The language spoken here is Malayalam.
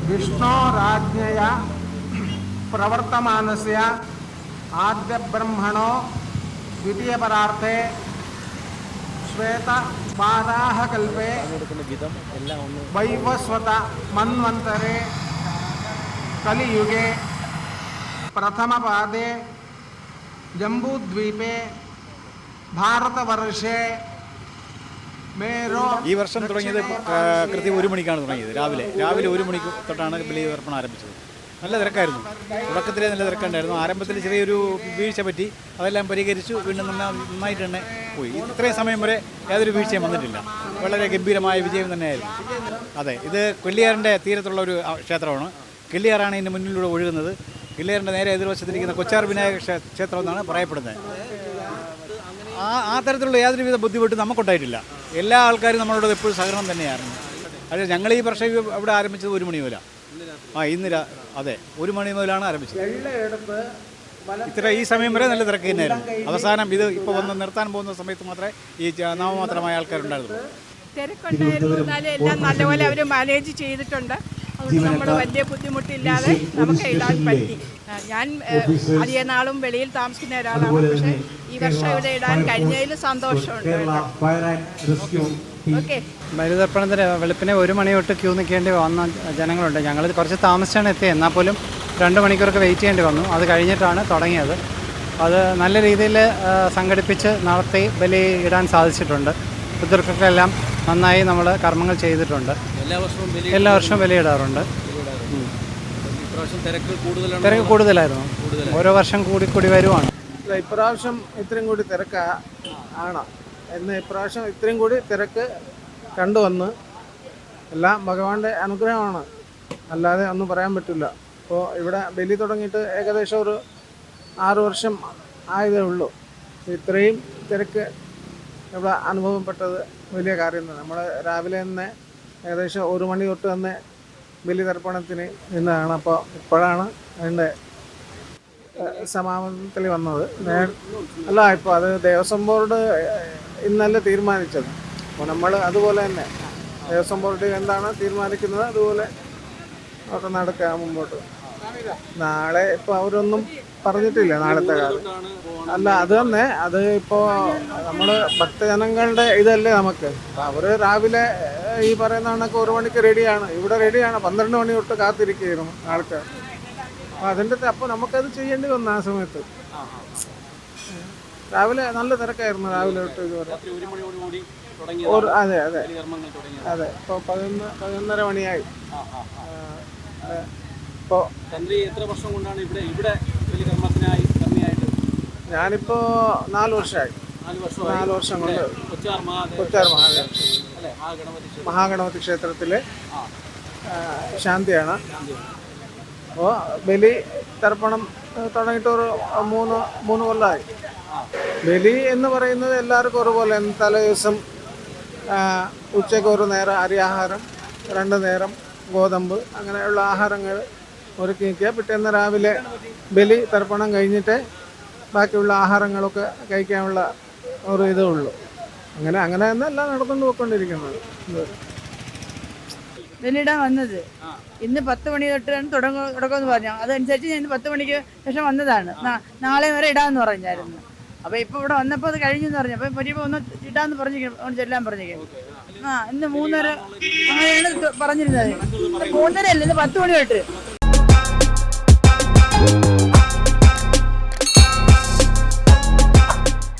विष्णोराज्ञया प्रवर्तमानस्य आद्यब्रह्मणो द्वितीयपरार्थे श्वेतवाराहकल्पे वैवस्वत मन्वन्तरे कलियुगे प्रथमपादे जम्बूद्वीपे भारतवर्षे ഈ വർഷം തുടങ്ങിയത് കൃത്യം 1 മണിക്കാണ് തുടങ്ങിയത്. രാവിലെ 1 മണിക്ക് തൊട്ടാണ് ബലിതർപ്പണം ആരംഭിച്ചത്. നല്ല തിരക്കായിരുന്നു. തുടക്കത്തിലേ നല്ല തിരക്കുണ്ടായിരുന്നു. ആരംഭത്തിൽ ചെറിയൊരു വീഴ്ച പറ്റി, അതെല്ലാം പരിഹരിച്ചു. വീണ്ടും നന്നായിട്ട് തന്നെ പോയി. ഇത്രയും സമയം വരെ യാതൊരു വീഴ്ചയും വന്നിട്ടില്ല. വളരെ ഗംഭീരമായ വിജയം തന്നെയായിരുന്നു. അതെ, ഇത് കൊല്ലിയാറിൻ്റെ തീരത്തുള്ള ഒരു ക്ഷേത്രമാണ്. കിള്ളിയാറാണ് ഇതിൻ്റെ മുന്നിലൂടെ ഒഴുകുന്നത്. കിള്ളിയാറിൻ്റെ നേരെ എതിർവശത്തിരിക്കുന്ന കൊച്ചാർ വിനായക ക്ഷേത്രം എന്നാണ് പറയപ്പെടുന്നത്. ആ തരത്തിലുള്ള യാതൊരുവിധ ബുദ്ധിമുട്ടും നമുക്കുണ്ടായിട്ടില്ല. എല്ലാ ആൾക്കാരും നമ്മളോട് എപ്പോഴും സഹകരണം തന്നെയാണ്. അത് ഞങ്ങൾ ഈ വർഷം ഇവിടെ ആരംഭിച്ചത് 1 മണി മുതലാണ്. അതെ, 1 മണി മുതലാണ് ആരംഭിച്ചത്. ഈ സമയം വരെ നല്ല തിരക്ക് തന്നെയായിരുന്നു. അവസാനം ഇത് ഇപ്പോൾ വന്ന് നിർത്താൻ പോകുന്ന സമയത്ത് മാത്രമേ ഈ നാമമാത്രമായ ആൾക്കാരുണ്ടായിരുന്നു. തിരക്കുണ്ടായിരുന്നു, എന്നാലും എല്ലാം നല്ലപോലെ അവർ മാനേജ് ചെയ്തിട്ടുണ്ട്. അതുകൊണ്ട് നമ്മൾ വലിയ ബുദ്ധിമുട്ടില്ലാതെ നമുക്ക് ഇടാൻ പറ്റി. ഞാൻ അധിക നാളും വെളിയിൽ താമസിക്കുന്ന ഒരാളാണ്. പക്ഷേ ഈ വർഷം ഇവിടെ ഇടാൻ കഴിഞ്ഞതിൽ സന്തോഷമുണ്ട്. ഓക്കെ, ബലിതർപ്പണത്തിന് വെളുപ്പിനെ 1 മണി തൊട്ട് ക്യൂ നിൽക്കേണ്ടി വന്ന ജനങ്ങളുണ്ട്. ഞങ്ങൾ കുറച്ച് താമസിച്ചാണ് എത്തിയത്. എന്നാൽ പോലും 2 മണിക്കൂറൊക്കെ വെയിറ്റ് ചെയ്യേണ്ടി വന്നു. അത് കഴിഞ്ഞിട്ടാണ് തുടങ്ങിയത്. അത് നല്ല രീതിയിൽ സംഘടിപ്പിച്ച് നടത്തി ബലി ഇടാൻ സാധിച്ചിട്ടുണ്ട്. പിതൃക്കൾക്കെല്ലാം നന്നായി നമ്മൾ കർമ്മങ്ങൾ ചെയ്തിട്ടുണ്ട്. എല്ലാ വർഷവും ബലിയിടാറുണ്ട്. തിരക്ക് കൂടുതലായിരുന്നു. ഓരോ വർഷം കൂടി വരുവാണ്. ഇപ്രാവശ്യം ഇത്രയും കൂടി തിരക്കാണ് എന്ന് ഇപ്രാവശ്യം ഇത്രയും കൂടി തിരക്ക് കണ്ടുവന്ന് എല്ലാം ഭഗവാന്റെ അനുഗ്രഹമാണ്, അല്ലാതെ ഒന്നും പറയാൻ പറ്റില്ല. ഇപ്പോൾ ഇവിടെ ബലി തുടങ്ങിയിട്ട് ഏകദേശം ഒരു 6 വർഷം ആയതേ ഉള്ളൂ. ഇത്രയും തിരക്ക് ഇവിടെ അനുഭവപ്പെട്ടത് വലിയ കാര്യം തന്നെ. നമ്മൾ രാവിലെ തന്നെ ഏകദേശം 1 മണി തൊട്ട് തന്നെ ബലിതർപ്പണത്തിന് നിന്നതാണ്. അപ്പോൾ ഇപ്പോഴാണ് അതിൻ്റെ സമാപനത്തിൽ വന്നത്. അല്ല, ഇപ്പോൾ അത് ദേവസ്വം ബോർഡ് ഇന്നലെ തീരുമാനിച്ചത്. അപ്പോൾ നമ്മൾ അതുപോലെ തന്നെ ദേവസ്വം ബോർഡ് എന്താണ് തീരുമാനിക്കുന്നത് അതുപോലെ ഒക്കെ നടക്കുക മുമ്പോട്ട്. നാളെ ഇപ്പോൾ അവരൊന്നും പറഞ്ഞിട്ടില്ല നാളത്തെ കാലം. അല്ല, അത് തന്നെ, അത് ഇപ്പോൾ നമ്മൾ ഭക്തജനങ്ങളുടെ ഇതല്ലേ നമുക്ക്. അവർ രാവിലെ ഈ പറയുന്ന കണക്ക് 1 മണിക്ക് റെഡിയാണ്, ഇവിടെ റെഡിയാണ്. 12 മണി തൊട്ട് കാത്തിരിക്കുകയായിരുന്നു ആൾക്കാർ. അപ്പോൾ അപ്പോൾ നമുക്കത് ചെയ്യേണ്ടി വന്നു ആ സമയത്ത്. രാവിലെ നല്ല തിരക്കായിരുന്നു, രാവിലെ തൊട്ട് ഇതുവരെ. അതെ ഇപ്പോൾ 11:30 മണിയായി. ഇപ്പോൾ ഞാനിപ്പോൾ 4 വർഷമായി. 4 വർഷം കൊണ്ട് കൊച്ചാർ മഹാഗണപതി ക്ഷേത്രത്തിലെ ശാന്തിയാണ്. അപ്പോൾ ബലി തർപ്പണം തുടങ്ങിയിട്ട് ഒരു 3 കൊല്ലമായി. ബലി എന്ന് പറയുന്നത് എല്ലാവർക്കും ഒരുപോലെ. തലേ ദിവസം ഉച്ചയ്ക്ക് 1 നേരം അരിയാഹാരം, 2 നേരം ഗോതമ്പ്, അങ്ങനെയുള്ള ആഹാരങ്ങൾ ഒരുക്കി വയ്ക്കുക. പിറ്റേന്ന് രാവിലെ ബലി തർപ്പണം കഴിഞ്ഞിട്ട് ബാക്കിയുള്ള ആഹാരങ്ങളൊക്കെ കഴിക്കാനുള്ള ഒരു ഇതേ ഉള്ളൂ. അങ്ങനെ തന്നെ എല്ലാം നടന്നുകൊണ്ട് പോയിക്കൊണ്ടിരിക്കുന്നത്. ബലിയിടാൻ വന്നത് ഇന്ന് 10 മണി തൊട്ടാണ് തുടക്കമെന്ന് പറഞ്ഞു. അതനുസരിച്ച് ഞാൻ 10 മണിക്ക് ശേഷം വന്നതാണ്. നാളെ വരെ ഇടാമെന്ന് പറഞ്ഞായിരുന്നു. അപ്പോൾ ഇപ്പോൾ ഇവിടെ വന്നപ്പോൾ അത് കഴിഞ്ഞെന്ന് പറഞ്ഞു. അപ്പോൾ വരുമ്പോൾ ഒന്ന് ഇടാമെന്ന് പറഞ്ഞിരിക്കും, ചെല്ലാൻ പറഞ്ഞിരിക്കും. ഇന്ന് 3:30 അങ്ങനെയാണ് പറഞ്ഞിരുന്നത്. 3:30 അല്ല, ഇന്ന് 10 മണി തൊട്ട്.